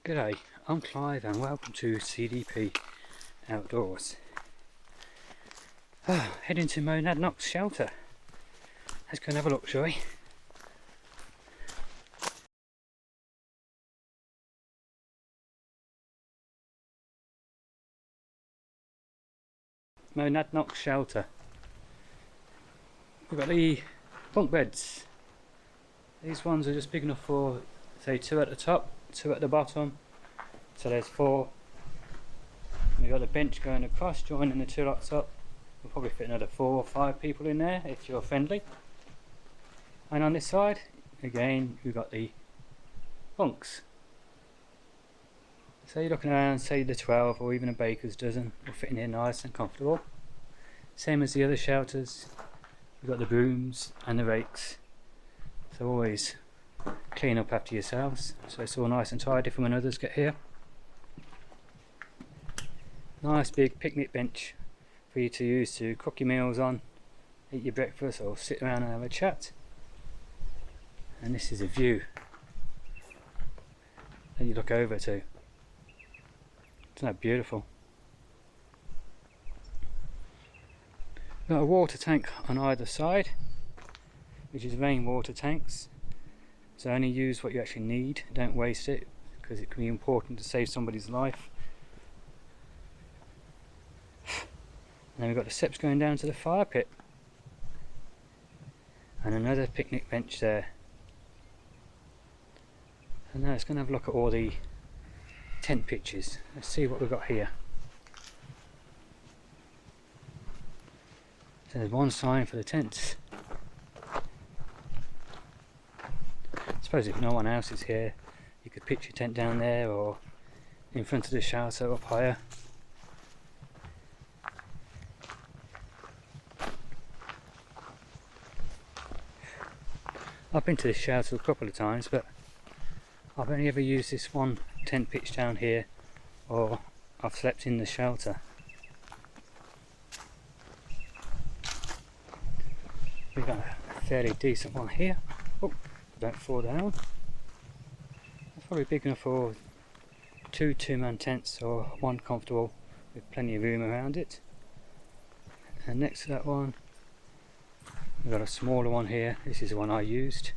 G'day, I'm Clive and welcome to CDP Outdoors. Heading to Monadnocks Shelter. Let's go and have a look, shall we? Monadnocks Shelter. We've got the bunk beds. These ones are just big enough for, say, 2 at the top, 2 at the bottom. So there's 4. We've got the bench going across, joining the 2 lots up. We'll probably fit another 4 or 5 people in there if you're friendly. And on this side, again, we've got the bunks. So you're looking around, say the 12 or even a baker's dozen will fit in here nice and comfortable. Same as the other shelters, we've got the brooms and the rakes. So always clean up after yourselves, so it's all nice and tidy for when others get here. Nice big picnic bench for you to use to cook your meals on, eat your breakfast or sit around and have a chat. And this is a view that you look over to. Isn't that beautiful? Got a water tank on either side, which is rainwater tanks. So only use what you actually need, don't waste it, because it can be important to save somebody's life. And then we've got the steps going down to the fire pit. And another picnic bench there. And now let's go and have a look at all the tent pitches. Let's see what we've got here. So there's one sign for the tents. I suppose if no one else is here, you could pitch your tent down there or in front of the shelter up higher. I've been to this shelter a couple of times, but I've only ever used this one tent pitch down here, or I've slept in the shelter. We've got a fairly decent one here. Oh, don't fall down. It's probably big enough for 2 two-man tents or 1 comfortable with plenty of room around it. And next to that one, we've got a smaller one here. This is the one I used.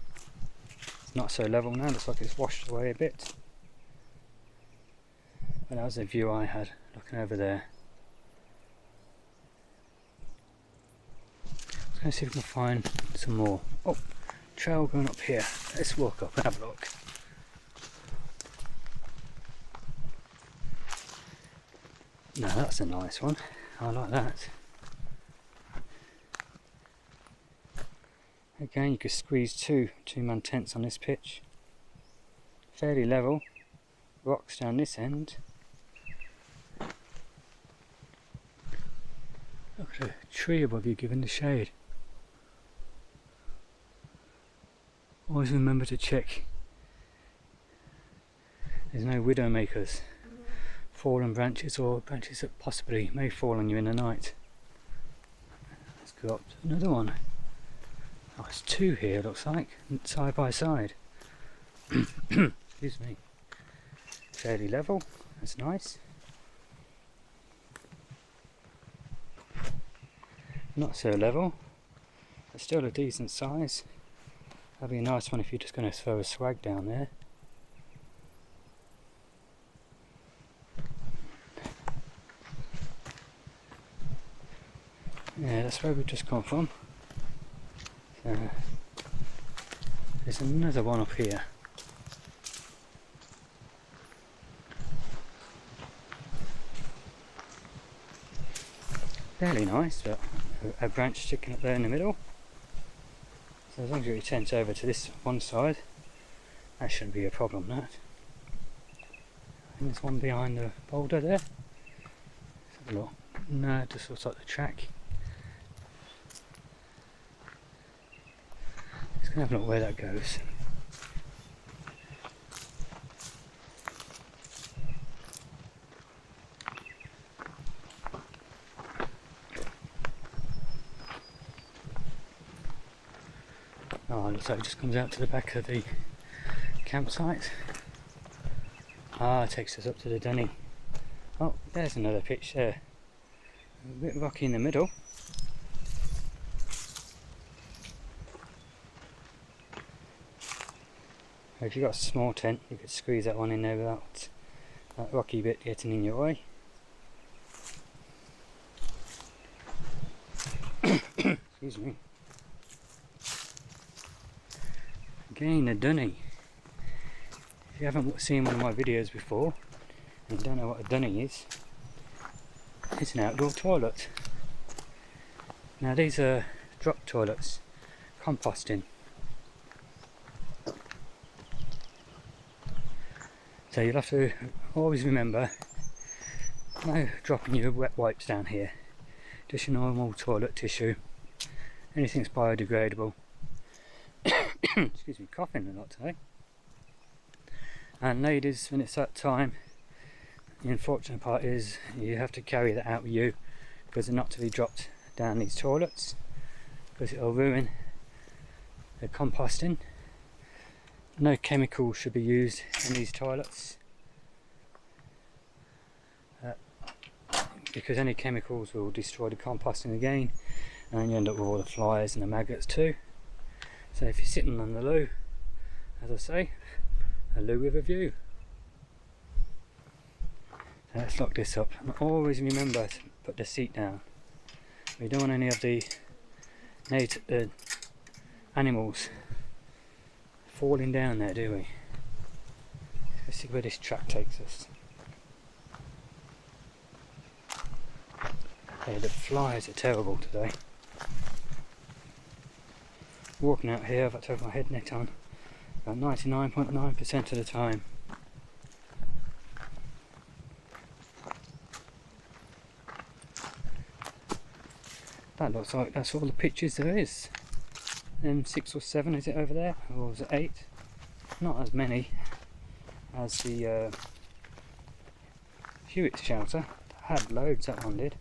It's not so level now, looks like it's washed away a bit. But that was the view I had looking over there. Let's go see if we can find some more. Oh, trail going up here. Let's walk up and have a look. No, that's a nice one. I like that. Again, you could squeeze 2 two-man tents on this pitch. Fairly level. Rocks down this end. Look at a tree above you giving the shade. Always remember to check there's no widowmakers, fallen branches or branches that possibly may fall on you in the night. Let's go up to another one. Oh, it's 2 here, looks like, side by side. Excuse me. Fairly level, that's nice. Not so level, but still a decent size. That'd be a nice one if you're just going to throw a swag down there. Yeah, that's where we've just come from. So, there's another one up here. Fairly nice, but a branch sticking up there in the middle. So as long as you get your tent over to this one side, that shouldn't be a problem, that. And there's one behind the boulder there. Let's have a look. No, it just looks like the track. Just gonna have a look where that goes. Oh, it looks like it just comes out to the back of the campsite. Ah, it takes us up to the dunny. Oh, there's another pitch there. A bit rocky in the middle. If you've got a small tent, you could squeeze that one in there without that rocky bit getting in your way. Excuse me. Again, a dunny. If you haven't seen one of my videos before and you don't know what a dunny is, it's an outdoor toilet. Now these are drop toilets, composting. So you'll have to always remember, no dropping your wet wipes down here, just your normal toilet tissue, anything that's biodegradable. Excuse me, coughing a lot today. And ladies, when it's that time, the unfortunate part is you have to carry that out with you, because they're not to be dropped down these toilets, because it'll ruin the composting. No chemicals should be used in these toilets, because any chemicals will destroy the composting again, and you end up with all the flies and the maggots too. So if you're sitting on the loo, as I say, a loo with a view. So let's lock this up, and always remember to put the seat down. We don't want any of the native animals falling down there, do we? Let's see where this track takes us. Hey, the flies are terrible today. Walking out here, I've got to have my head net on about 99.9% of the time. That looks like that's all the pitches there is. 6 or 7, is it over there? Or was it 8? Not as many as the Hewitt shelter. Had loads, that one did.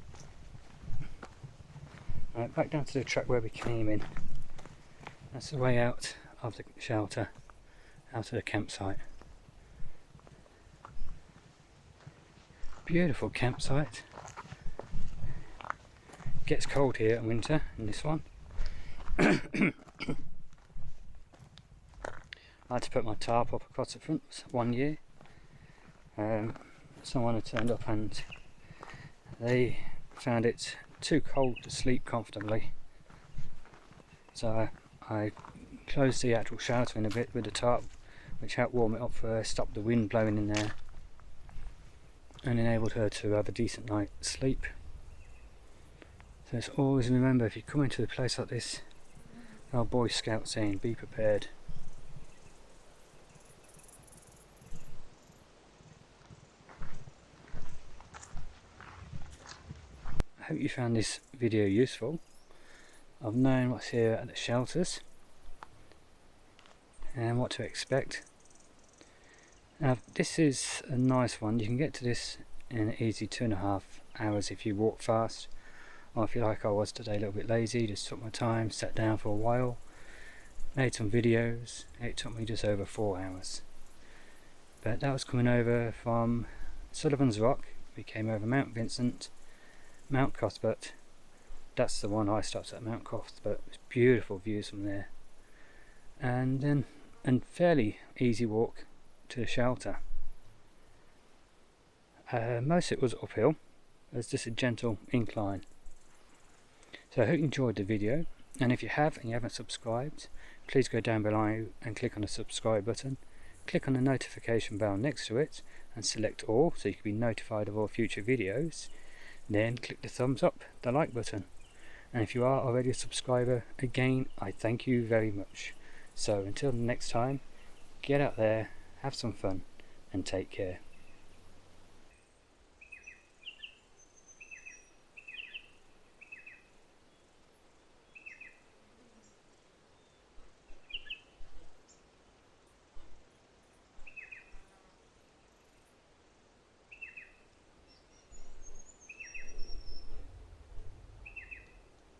Right, back down to the track where we came in. That's the way out of the shelter, out of the campsite. Beautiful campsite. Gets cold here in winter in this one. I had to put my tarp up across the front one year. Someone had turned up and they found it too cold to sleep comfortably, so I closed the actual shelter in a bit with the tarp, which helped warm it up first, stopped the wind blowing in there, and enabled her to have a decent night's sleep. So it's always remember, if you come into a place like this, our Boy Scout saying, be prepared. I hope you found this video useful of knowing what's here at the shelters and what to expect. Now this is a nice one. You can get to this in an easy 2.5 hours if you walk fast, or if you like I was today, a little bit lazy, just took my time, sat down for a while, made some videos. It took me just over 4 hours. But that was coming over from Sullivan Rock. We came over Mount Vincent, Mount Cuthbert. That's the one I stopped at, Mount Cuthbert. It's beautiful views from there, and then a fairly easy walk to the shelter. Most of it was uphill. There's just a gentle incline. So I hope you enjoyed the video, and if you have and you haven't subscribed, please go down below and click on the subscribe button. Click on the notification bell next to it and select all, so you can be notified of all future videos. Then click the thumbs up, the like button. And if you are already a subscriber, again, I thank you very much. So until next time, get out there, have some fun, and take care.